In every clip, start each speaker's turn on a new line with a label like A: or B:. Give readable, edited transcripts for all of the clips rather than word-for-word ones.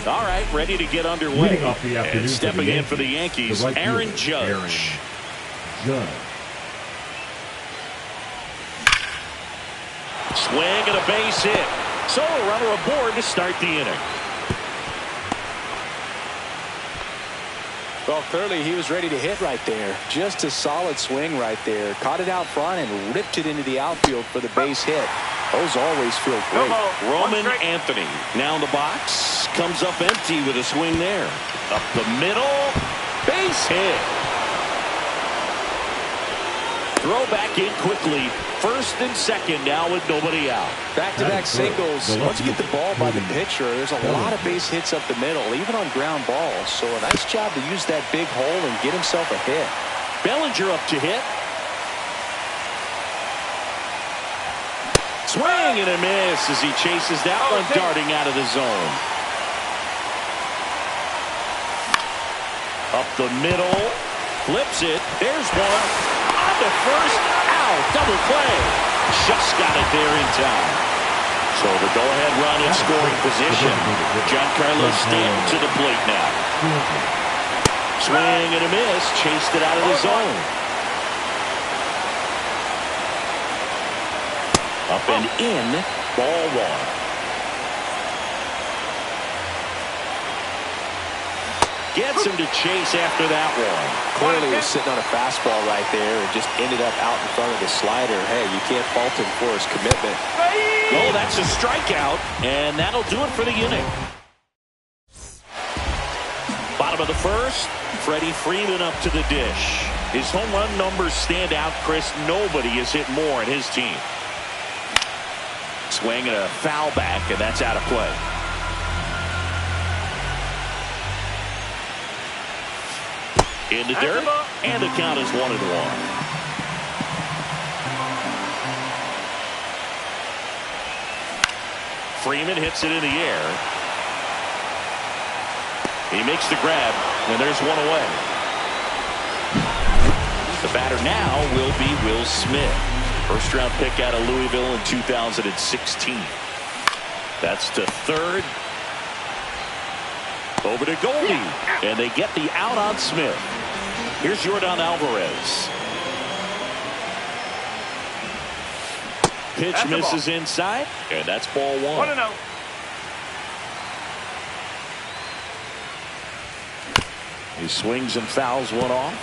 A: All right, ready to get underway. And stepping in for the Yankees, Aaron Judge. Swing and a base hit. So a runner aboard to start the inning.
B: Well, clearly he was ready to hit right there. Just a solid swing right there. Caught it out front and ripped it into the outfield for the base hit. Those always feel great.
A: Roman Anthony now in the box. Comes up empty with a swing there. Up the middle. Base hit. Throw back in quickly. First and second now with nobody out.
B: Back-to-back singles. Once you get the ball by the pitcher, there's a lot of base hits up the middle, even on ground balls. So a nice job to use that big hole and get himself a hit.
A: Bellinger up to hit. Swing and a miss as he chases that one darting out of the zone. Up the middle. Flips it. There's one. On to first. Out. Double play. Just got it there in time. So the go-ahead run in scoring position. Giancarlo Stanton to the plate now. Swing and a miss. Chased it out of the zone. Up and in. Ball one. Gets him to chase after that one.
B: Clearly was sitting on a fastball right there and just ended up out in front of the slider. Hey, you can't fault him for his commitment.
A: Oh, that's a strikeout, and that'll do it for the inning. Bottom of the first, Freddie Freeman up to the dish. His home run numbers stand out, Chris. Nobody has hit more in his team. Swing and a foul back, and that's out of play. In the dirt, and the count is 1-1. Freeman hits it in the air. He makes the grab, and there's one away. The batter now will be Will Smith. First-round pick out of Louisville in 2016. That's to third. Over to Goldie, and they get the out on Smith. Here's Yordan Alvarez. Pitch misses inside, and that's ball one.
C: 1-0.
A: He swings and fouls one off.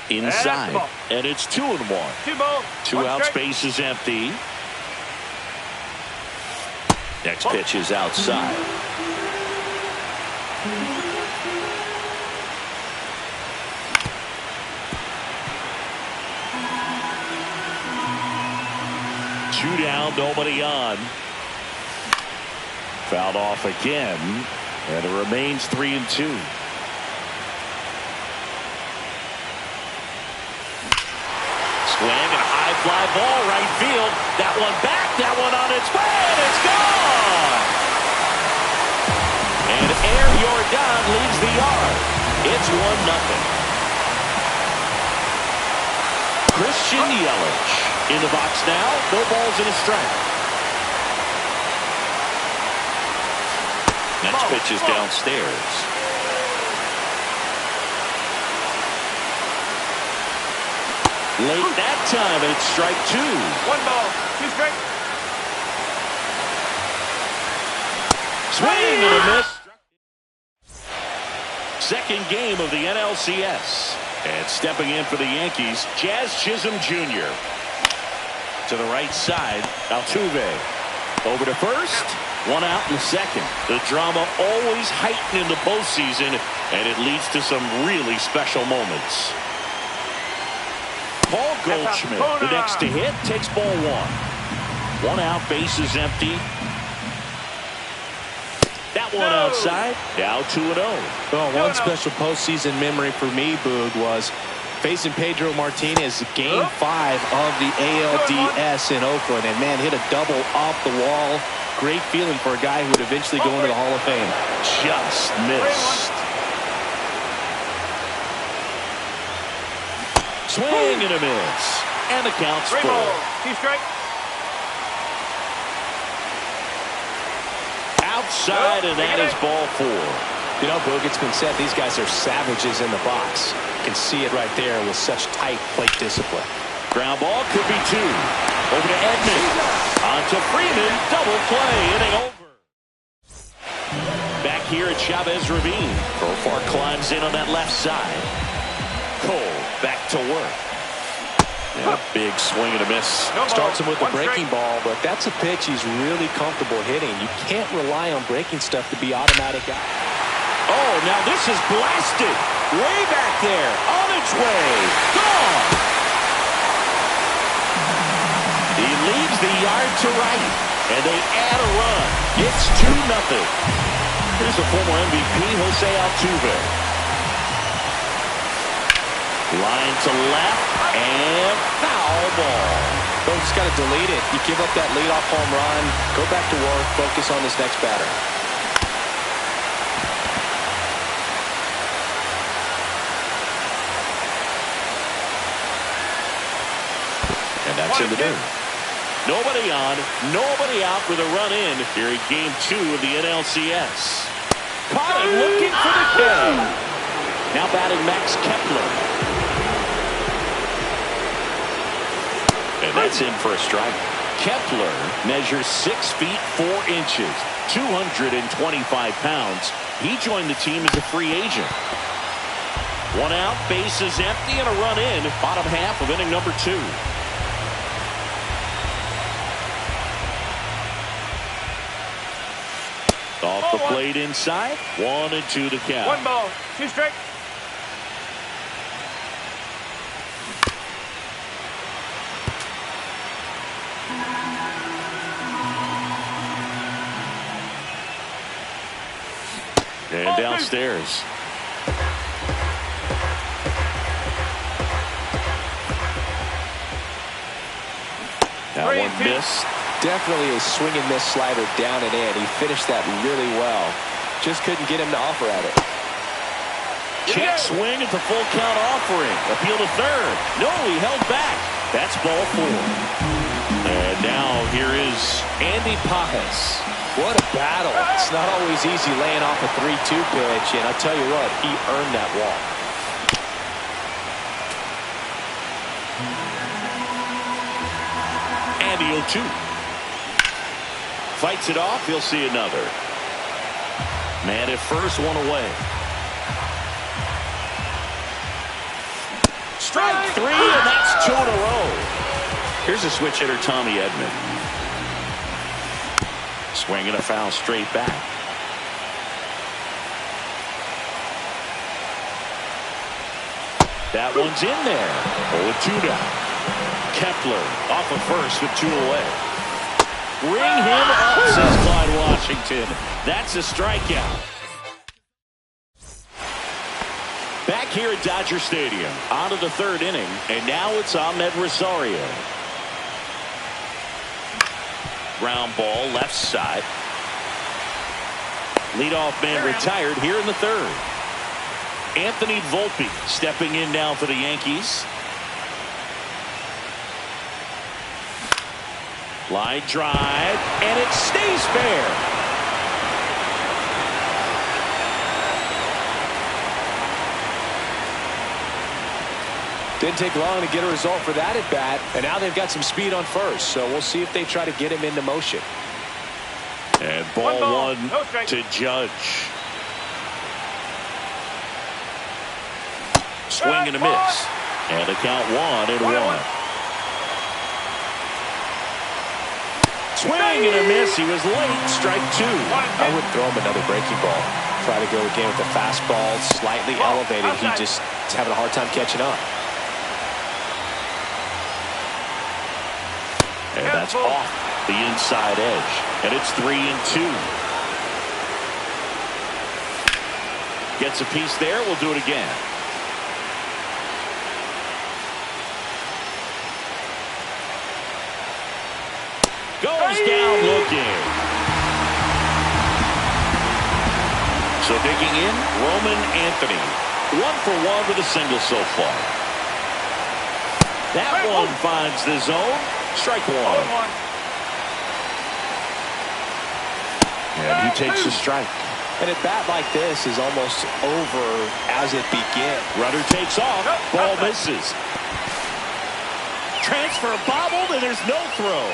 A: Inside, and it's 2-1. 2 outs, base is empty. Next pitch is outside. Two down, nobody on. Fouled off again, and it remains 3-2. Swing and a high fly ball right field. That one back, that one on its way, and it's gone. And Air Yordan leads the yard. It's 1-0. Christian Yelich in the box now. No balls and a strike. Next pitch is downstairs. Late that time, and it's strike 2.
C: 1 ball, 2 strikes.
A: Swing and a miss. Second game of the NLCS. And stepping in for the Yankees, Jazz Chisholm Jr. To the right side, Altuve. Over to first. 1 out in the second. The drama always heightened in the postseason, and it leads to some really special moments. Paul Goldschmidt, the next to hit, takes ball 1. 1 out, base is empty. That one outside, now 2-0.
B: Well, one special postseason memory for me, Boog, was facing Pedro Martinez, Game 5 of the ALDS in Oakland. And, man, hit a double off the wall. Great feeling for a guy who would eventually go into the Hall of Fame.
A: Just missed. Swing and a miss. And the count's 4.
C: 2 strikes.
A: Outside, and that is ball 4.
B: You know, Boog, it's been said these guys are savages in the box. You can see it right there with such tight plate discipline.
A: Ground ball could be 2. Over to Edman. On to Freeman. Double play. Inning over. Back here at Chavez Ravine. Profar climbs in on that left side. Cole back to work. And a big swing and a miss.
B: Starts him with the breaking ball, but that's a pitch he's really comfortable hitting. You can't rely on breaking stuff to be automatic out.
A: Oh, now this is blasted. Way back there. On its way. Gone. He leaves the yard to right. And they add a run. It's 2-0. Here's the former MVP, Jose Altuve. Line to left, and foul ball.
B: Folks, just got to delete it. You give up that leadoff home run, go back to work, focus on this next batter.
A: bats in the dirt. Nobody on, nobody out with a run in here in Game 2 of the NLCS. Caught him looking for the K. Now batting Max Kepler. And that's in for a strike. Kepler measures 6 feet 4 inches, 225 pounds. He joined the team as a free agent. One out, bases empty, and a run in. Bottom half of inning number 2. Off the plate inside. 1-2 to count.
C: 1 ball, 2 strikes.
A: And downstairs. That one missed.
B: Definitely a swing and miss slider down and in. He finished that really well. Just couldn't get him to offer at it.
A: Check swing at the full count offering. Appeal to third. No, he held back. That's ball 4. And now here is Andy Pajas.
B: What a battle. It's not always easy laying off a 3-2 pitch, and I'll tell you what, he earned that walk.
A: Andy 0-2. Fights it off, he'll see another. Man at first, 1 away. Strike 3, and that's 2 in a row. Here's a switch hitter, Tommy Edman. Swinging a foul straight back. That one's in there. 0-2 now. Kepler off of first with 2 away. Ring him up, says Clyde Washington. That's a strikeout. Back here at Dodger Stadium, on to the 3rd inning, and now it's Ahmed Rosario. Ground ball, left side. Leadoff man retired here in the 3rd. Anthony Volpe stepping in now for the Yankees. Line drive, and it stays fair.
B: Didn't take long to get a result for that at bat, and now they've got some speed on first, so we'll see if they try to get him into motion.
A: And ball 1 to Judge. Swing and a miss. And the count 1-1. Swing and a miss. He was late. Strike 2.
B: I would throw him another breaking ball. Try to go again with the fastball, slightly elevated. He just is having a hard time catching up.
A: And that's off the inside edge. And it's 3-2. Gets a piece there. We'll do it again. Goes down looking. So digging in, Roman Anthony. 1 for 1 with a single so far. That one finds the zone. Strike 1. And he takes a strike.
B: And a bat like this is almost over as it begins.
A: Runner takes off. Ball misses. Transfer bobbled, and there's no throw.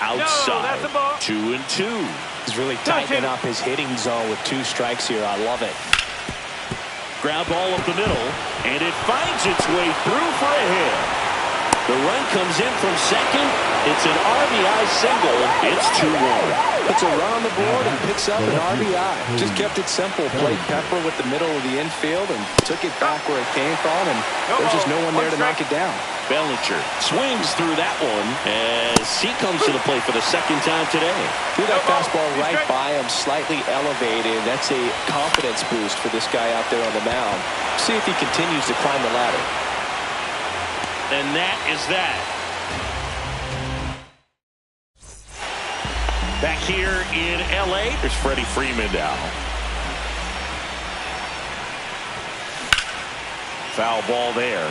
A: Outside. 2-2.
B: He's really tightening up his hitting zone with 2 strikes here. I love it.
A: Ground ball up the middle, and it finds its way through for a hit. The run comes in from second. It's an RBI single. It's 2-1.
B: Puts a run on the board and picks up an RBI. Just kept it simple. Played Pepper with the middle of the infield and took it back where it came from, and there's just no one there to knock it down.
A: Bellinger swings through that one as he comes to the plate for the 2nd time today.
B: Threw that fastball right by him, slightly elevated. That's a confidence boost for this guy out there on the mound. See if he continues to climb the ladder.
A: And that is that. Back here in L.A., there's Freddie Freeman now. Foul ball there.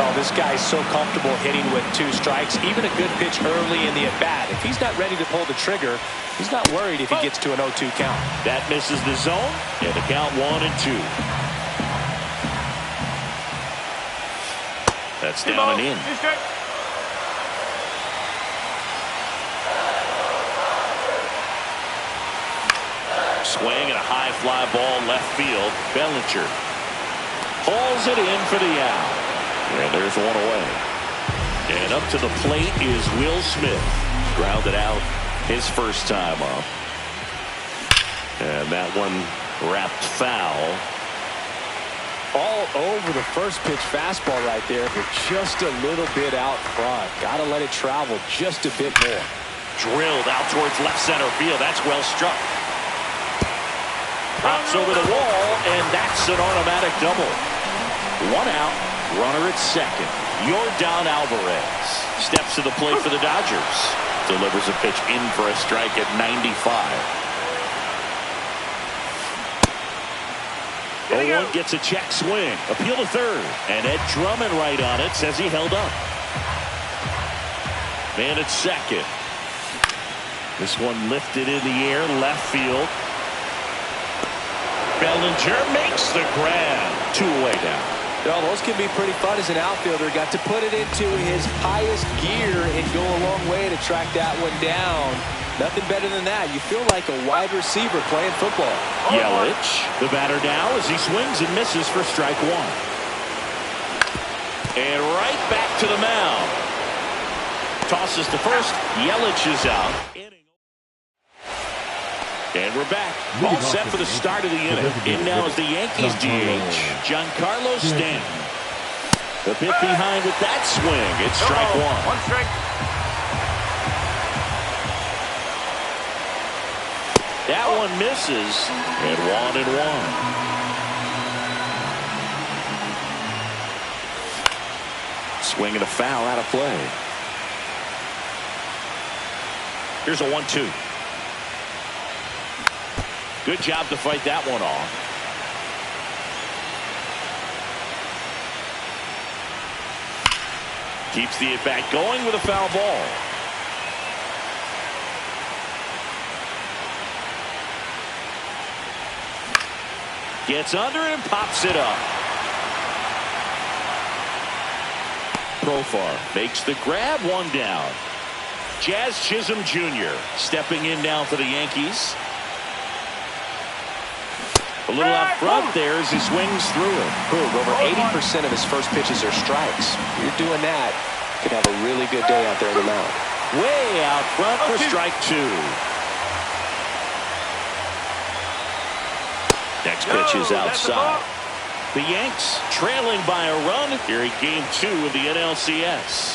B: Oh, this guy's so comfortable hitting with 2 strikes. Even a good pitch early in the at-bat. If he's not ready to pull the trigger, he's not worried if he gets to an 0-2 count.
A: That misses the zone, and the count 1-2. That's down and in. Swing and a high fly ball left field. Bellinger hauls it in for the out. And there's one away. And up to the plate is Will Smith. Grounded out his first time up. And that one wrapped foul.
B: All over the first pitch fastball right there, but just a little bit out front. Got to let it travel just a bit more.
A: Drilled out towards left center field. That's well struck. Pops over the wall, and that's an automatic double. 1 out. Runner at second. Yordan Alvarez steps to the plate for the Dodgers. Delivers a pitch in for a strike at 95. 0-1 gets a check swing. Appeal to third. And Ed Drummond right on it says he held up. Man at second. This one lifted in the air, left field. Bellinger makes the grab. 2 away now.
B: Well, those can be pretty fun as an outfielder. Got to put it into his highest gear and go a long way to track that one down. Nothing better than that. You feel like a wide receiver playing football.
A: Yelich, the batter now as he swings and misses for strike 1. And right back to the mound. Tosses to first. Yelich is out. And we're back. All set for the start of the inning. In now is the Yankees DH, Giancarlo Stanton. The bit behind with that swing. It's strike 1.
C: 1 strike.
A: That one misses. And 1-1. Swing and a foul out of play. Here's a 1-2. Good job to fight that one off. Keeps the at-bat going with a foul ball. Gets under it and pops it up. Profar makes the grab, 1 down. Jazz Chisholm Jr. stepping in now for the Yankees. A little out front there as he swings through it.
B: Boog, over 80% of his first pitches are strikes. You're doing that, could have a really good day out there in the mound.
A: Way out front for strike 2. Next pitch is outside. The Yanks trailing by a run here in game 2 of the NLCS.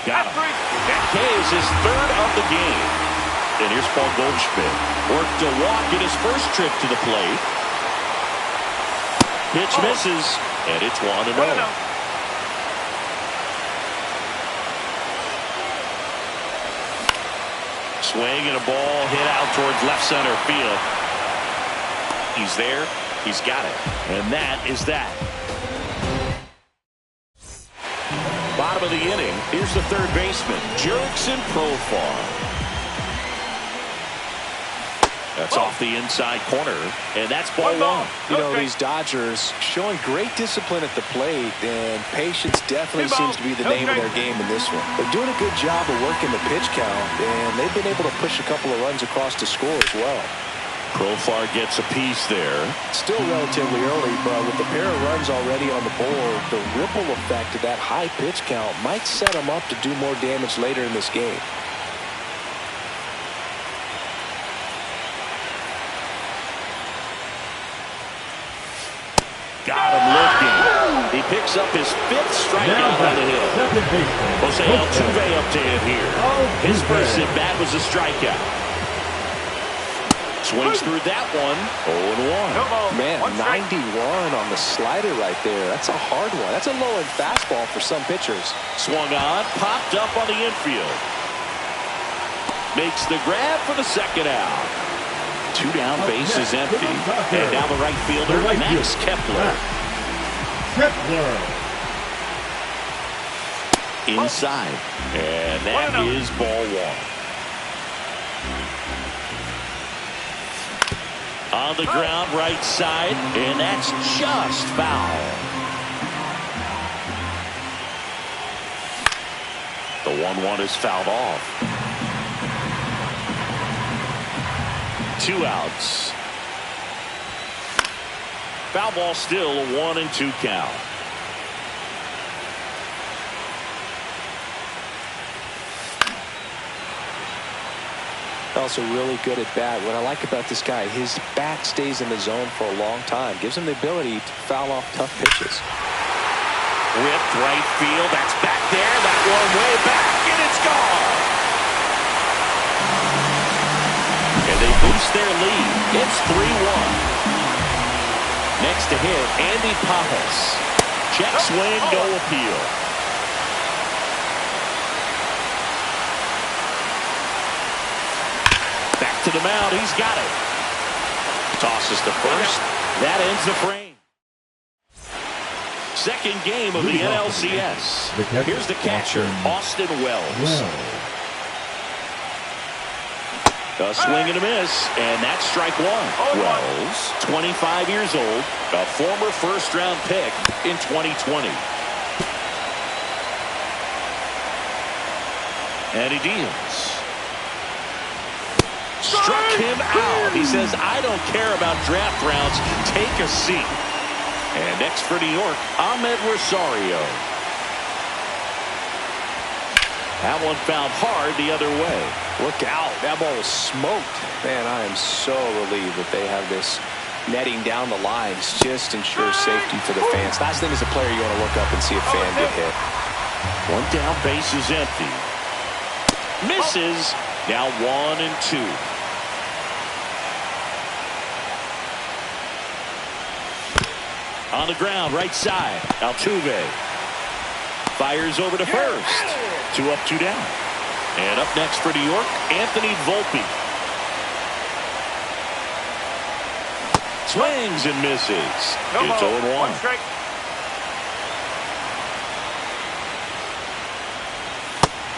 A: Got him. That K is his 3rd of the game. And here's Paul Goldschmidt. Worked a walk in his first trip to the plate. Pitch misses, and it's 1-0. Swing and a ball hit out towards left center field. He's there. He's got it. And that is that. Bottom of the inning. Here's the third baseman, Jurickson Profar. That's off the inside corner, and that's ball 1.
B: You know, these Dodgers showing great discipline at the plate, and patience definitely seems to be the name of their game in this one. They're doing a good job of working the pitch count, and they've been able to push a couple of runs across to score as well.
A: Profar gets a piece there.
B: Still relatively early, but with the pair of runs already on the board, the ripple effect of that high pitch count might set them up to do more damage later in this game.
A: Got him looking. He picks up his 5th strikeout on the hill. Jose Altuve up to hit here. His first at bat was a strikeout. Swings through that one. 0-1.
B: Man, 91 on the slider right there. That's a hard one. That's a low-end fastball for some pitchers.
A: Swung on, popped up on the infield. makes the grab for the second out. 2 down, base is empty. And now the right fielder, Max Kepler. Inside. And that is ball 1. On the ground, right side, and that's just foul. The 1-1 is fouled off. 2 outs. Foul ball still, a 1-2 count.
B: Also really good at bat. What I like about this guy, his bat stays in the zone for a long time. Gives him the ability to foul off tough pitches.
A: Whipped right field. That's back there. That one way back, and it's gone. And they boost their lead. It's 3-1. Next to hit, Andy Pajas. Check swing, no appeal. Back to the mound. He's got it. Tosses to first. That ends the frame. Second game of the NLCS. Here's the catcher, Austin Wells. A swing and a miss, and that's strike 1. Wells, 25 years old, a former first-round pick in 2020. And he deals. Struck him out. He says, I don't care about draft rounds. Take a seat. And next for New York, Ahmed Rosario. That one found hard the other way.
B: Look out. That ball was smoked. Man, I am so relieved that they have this netting down the lines. Just ensures safety for the fans. Last thing as a player, you want to look up and see a fan get hit.
A: 1 down, base is empty. Misses. Now 1-2. On the ground, right side, Altuve. Fires over to first. 2 up, 2 down. And up next for New York, Anthony Volpe. Swings and misses. It's 0-1.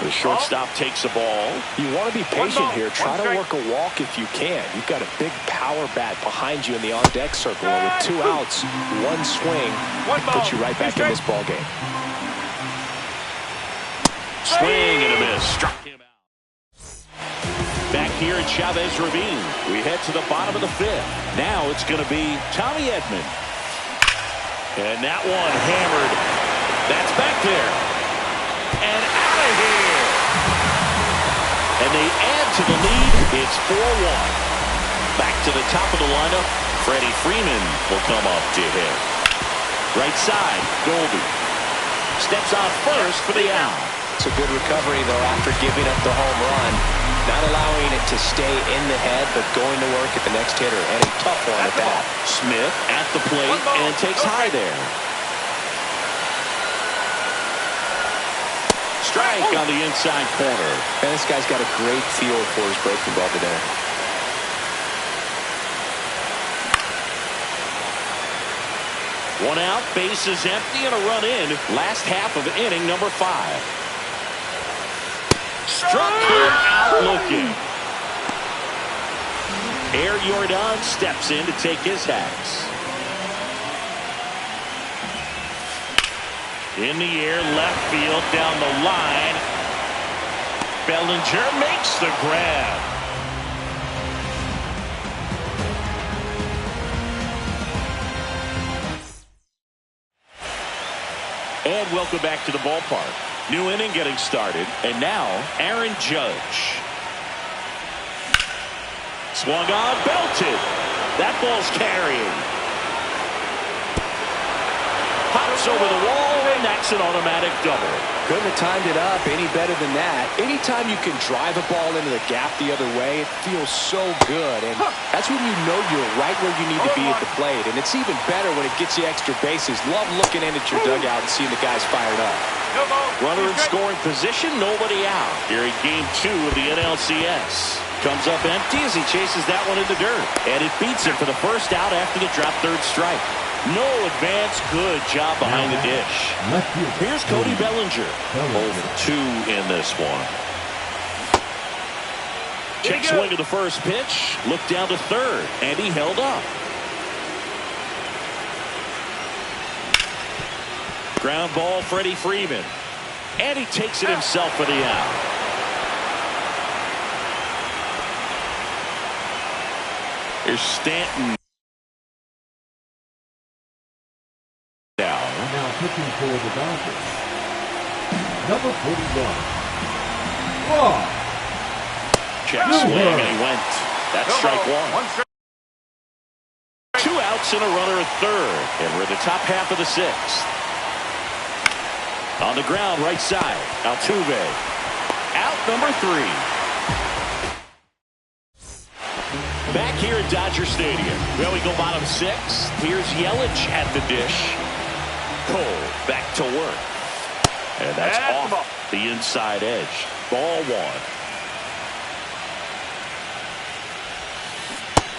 A: The shortstop takes the ball.
B: You want to be patient here. Try to work a walk if you can. You've got a big power bat behind you in the on-deck circle. And with 2 outs, 1 swing puts you right back in this ball game.
A: Swing and a miss. Struck him out. Back here at Chavez Ravine, we head to the bottom of the 5th. Now it's going to be Tommy Edman. And that one hammered. That's back there. And out of here. And they add to the lead. It's 4-1. Back to the top of the lineup. Freddie Freeman will come up to hit. Right side, Goldie. Steps on first for the out.
B: It's a good recovery, though, after giving up the home run. Not allowing it to stay in the head, but going to work at the next hitter. And a tough one at that.
A: Smith at the plate and takes high there. Strike on the inside corner.
B: And this guy's got a great feel for his breaking ball today.
A: One out, base is empty, and a run in. Last half of inning number 5. Struck him out looking. Air Jordan steps in to take his hacks. In the air, left field, down the line. Bellinger makes the grab. And welcome back to the ballpark. New inning getting started. And now, Aaron Judge. Swung on, belted. That ball's carrying. Pops over the wall and that's an automatic double.
B: Couldn't have timed it up any better than that. Anytime you can drive a ball into the gap the other way, it feels so good. And that's when you know you're right where you need to be at the plate. And it's even better when it gets you extra bases. Love looking in at your dugout and seeing the guys fired up.
A: Runner in scoring position, nobody out. Here in game 2 of the NLCS. Comes up empty as he chases that one in the dirt. And it beats him for the first out after the drop third strike. No advance. Good job behind the dish. Here's Cody Bellinger. 0 for 2 in this one. Check swing of the first pitch. Looked down to third. And he held up. Ground ball, Freddie Freeman. And he takes it himself for the out. Here's Stanton.
D: Now pitching for the Dodgers, number 41. Raw.
A: Check swing, and he went. That's strike one. 2 outs and a runner at third. And we're in the top half of the 6th. On the ground, right side. Altuve. Out number 3. Back here at Dodger Stadium. Well, we go bottom 6. Here's Yelich at the dish. Cole back to work. And that's off the inside edge. Ball 1.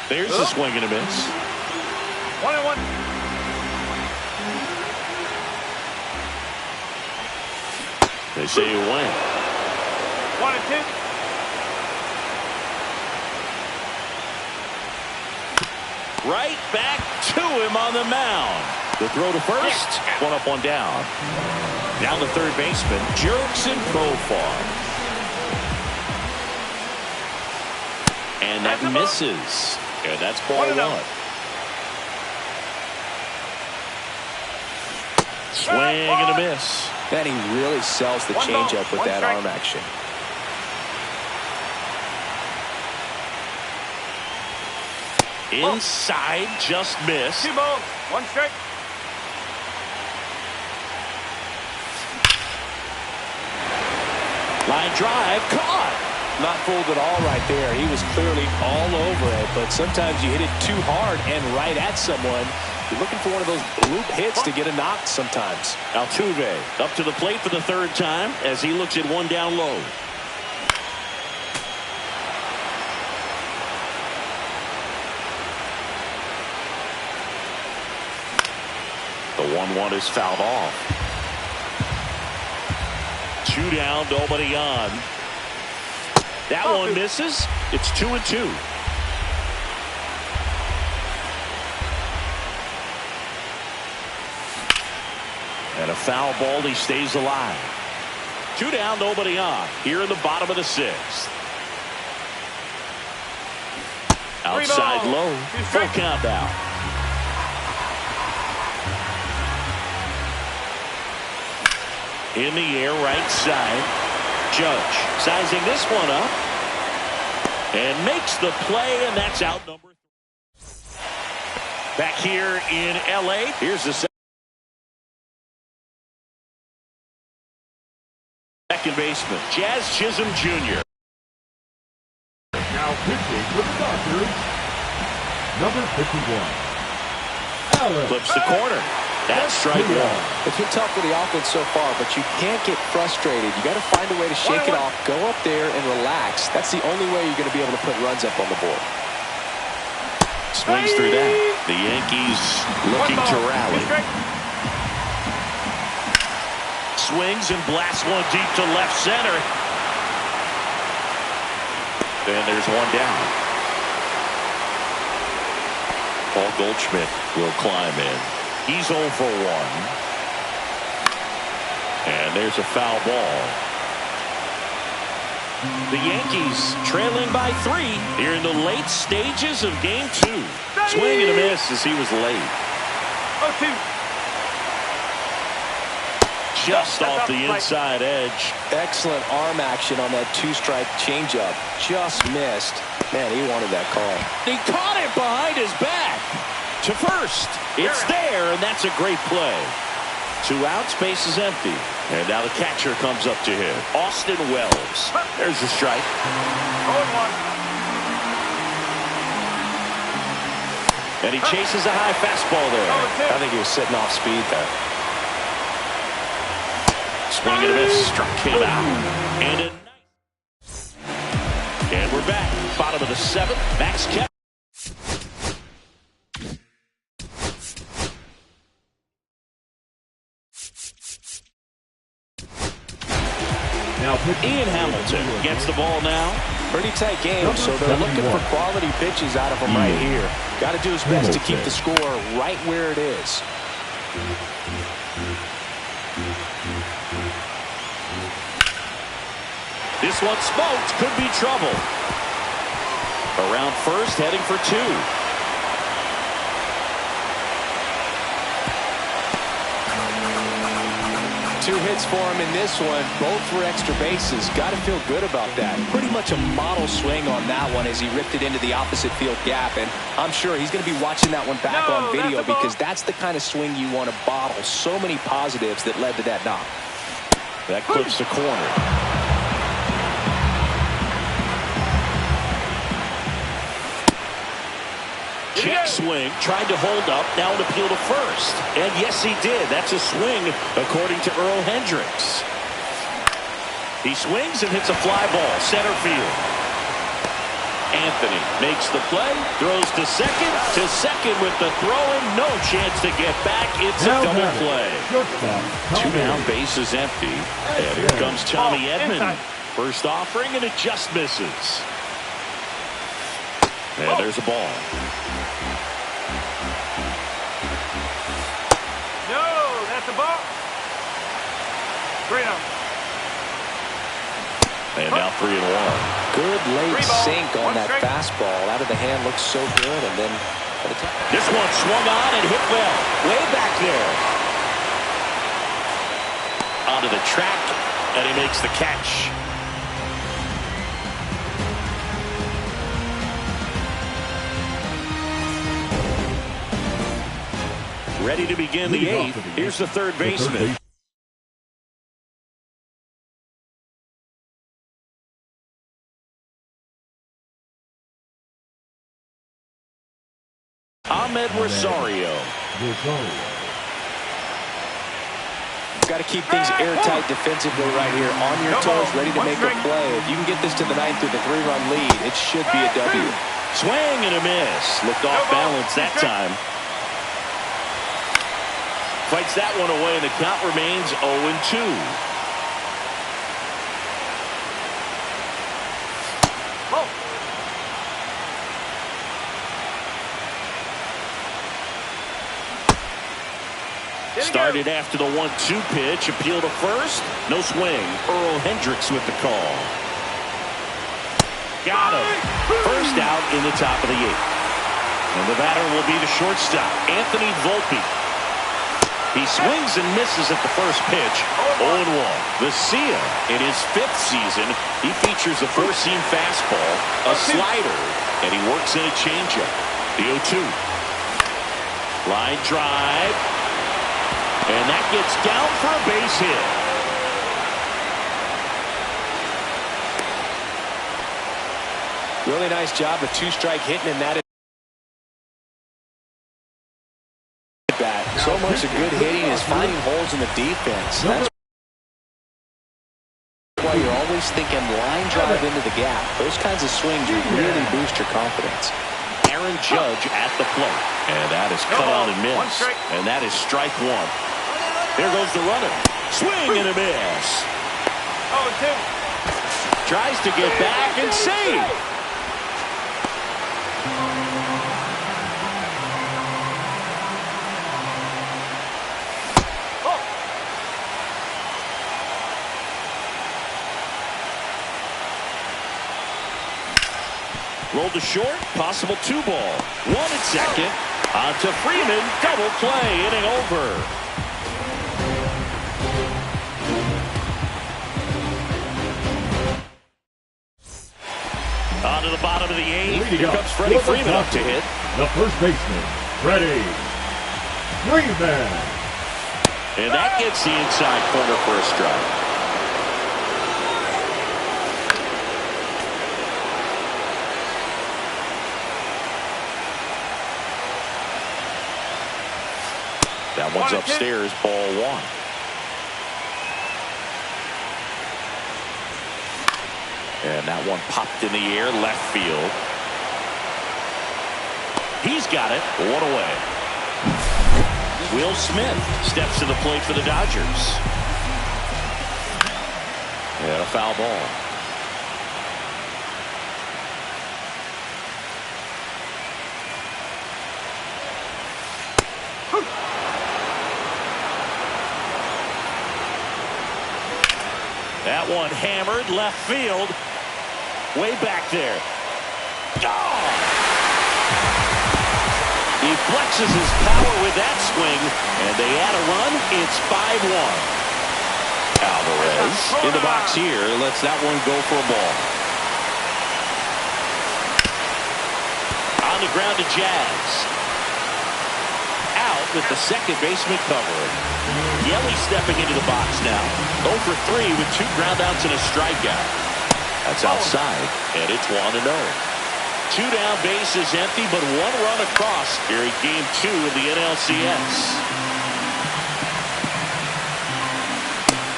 A: There's a swing and a miss.
C: 1-1.
A: They say you win.
C: 1-2.
A: Right back to him on the mound. The throw to first. 1 up, 1 down. Down the third baseman, Jurickson Profar. And that misses. And that's ball 1. Swing and a miss.
B: Man, he really sells the changeup with that arm action.
A: Inside, just missed.
C: 2 balls, 1 strike.
A: Line drive, caught.
B: Not fooled at all right there. He was clearly all over it, but sometimes you hit it too hard and right at someone. You're looking for one of those bloop hits to get a knock sometimes.
A: Altuve up to the plate for the 3rd time as he looks at 1 down low. The 1-1 is fouled off. 2 down, nobody on. That one misses. It's 2-2. And a foul ball. He stays alive. 2 down, nobody on. Here in the bottom of the 6th. Outside low. Full count now. In the air, right side. Judge sizing this one up. And makes the play, and that's out number 3. Back here in L.A., here's the second baseman, Jazz Chisholm Jr.
D: Now pitching for the Dodgers, number 51.
A: Flips the corner. That's strike 1.
B: It's been tough with the offense so far, but you can't get frustrated. You got to find a way to shake it off, go up there and relax. That's the only way you're going to be able to put runs up on the board.
A: Swings through that. The Yankees looking to rally. Swings and blasts one deep to left center. And there's 1 down. Paul Goldschmidt will climb in. He's 0 for 1. And there's a foul ball. The Yankees trailing by 3 here in the late stages of game 2. Swing and a miss as he was late.
C: 0-2.
A: Just off the inside edge.
B: Excellent arm action on that 2-strike changeup. Just missed. Man, he wanted that call.
A: He caught it behind his back. To first. It's there, and that's a great play. 2 outs, base is empty. And now the catcher comes up to him. Austin Wells. There's the strike.
C: 0-1.
A: And he chases a high fastball there.
B: I think he was sitting off speed there.
A: Swing and a miss. Struck him out. And we're back. Bottom of the 7th. Max Kemp. Ian Hamilton gets the ball now.
B: Pretty tight game, so they're looking for quality pitches out of him right here. Got to do his best to keep the score right where it is.
A: This one smoked. Could be trouble. Around first, heading for 2.
B: 2 hits for him in this one, both for extra bases. Got to feel good about that. Pretty much a model swing on that one as he ripped it into the opposite field gap, and I'm sure he's going to be watching that one back on video because that's the kind of swing you want to bottle. So many positives that led to that knock.
A: That clips the corner. Check swing, tried to hold up, now an appeal to first. And yes, he did. That's a swing, according to Earl Hendricks. He swings and hits a fly ball, center field. Anthony makes the play, throws to second with the throw, and no chance to get back. It's a double play. 2 down, base is empty. And here comes Tommy Edman. First offering, and it just misses. And there's a ball.
C: That's the ball. 3-0.
A: And now 3-1.
B: Good late sink on that fastball. Out of the hand, looks so good, and then
A: this one swung on and hit well, way back there. Onto the track, and he makes the catch. Ready to begin the 8th. Here's the third baseman. Ahmed Rosario.
B: Got to keep things airtight defensively right here. On your toes, ready to make a play. If you can get this to the 9th with a 3-run lead, it should be a W.
A: Swing and a miss. Looked off balance that time. Fights that one away, and the count remains 0-2. Started after the 1-2 pitch. Appeal to first. No swing. Earl Hendricks with the call. Got him. First out in the top of the 8th. And the batter will be the shortstop, Anthony Volpe. He swings and misses at the first pitch. 0-1. Vesia, in his 5th season, he features a 4-seam fastball, a slider, and he works in a changeup. The 0-2. Line drive. And that gets down for a base hit.
B: Really nice job of 2-strike hitting, and that is bat. So much of good hitting is finding holes in the defense. That's why you're always thinking line drive into the gap. Those kinds of swings really boost your confidence.
A: Aaron Judge at the plate. And that is cut on and miss. And that is strike 1. Here goes the runner. Swing and a miss.
C: 0-2.
A: Tries to get back and save. Rolled to short, possible 2-ball. 1 at second. On to Freeman, double play, inning over. On to the bottom of the 8th. Here comes Freddie Freeman up to hit.
D: The first baseman, Freddie Freeman.
A: And that gets the inside corner for a strike. That one's upstairs, ball one. And that one popped in the air, left field. He's got it, one away. Will Smith steps to the plate for the Dodgers. And a foul ball. That one hammered left field. Way back there. Gone! He flexes his power with that swing, and they add a run. It's 5-1. Alvarez in the box here lets that one go for a ball. On the ground to Jazz. Out with the second baseman covering. Yelly stepping into the box now. 0 for 3 with 2 groundouts and a strikeout. That's outside, and it's 1-0. 2 down, bases empty, but 1 run across here in Game 2 of the NLCS.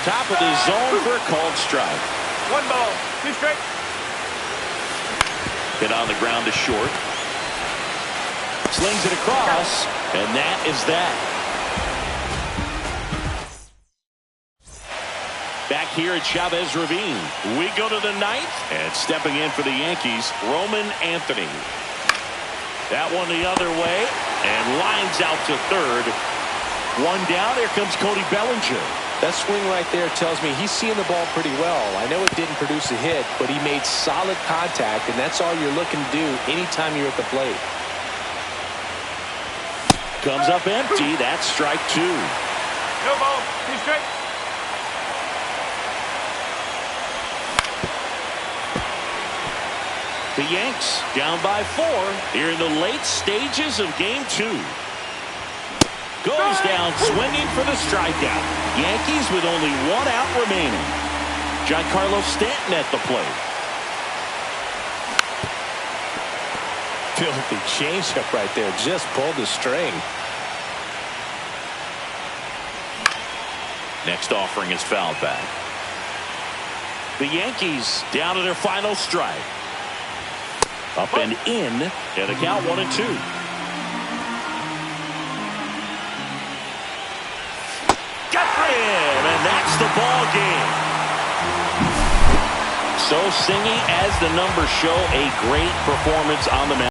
A: Top of the zone for a called strike.
C: 1 ball, 2 strikes.
A: Hit on the ground to short. Slings it across, and that is that. Back here at Chavez Ravine, we go to the 9th, and stepping in for the Yankees, Roman Anthony. That one the other way, and lines out to third. 1 down, here comes Cody Bellinger.
B: That swing right there tells me he's seeing the ball pretty well. I know it didn't produce a hit, but he made solid contact, and that's all you're looking to do anytime you're at the plate.
A: Comes up empty, that's strike 2.
C: No ball, 2 strikes.
A: The Yanks down by 4 here in the late stages of Game 2. Goes down swinging for the strikeout. Yankees with only 1 out remaining. Giancarlo Stanton at the plate.
B: Filthy changeup right there. Just pulled the string.
A: Next offering is fouled back. The Yankees down to their final strike. Up and in, and the count 1-2. Got him, and that's the ball game. So singy as the numbers show, a great performance on the mound.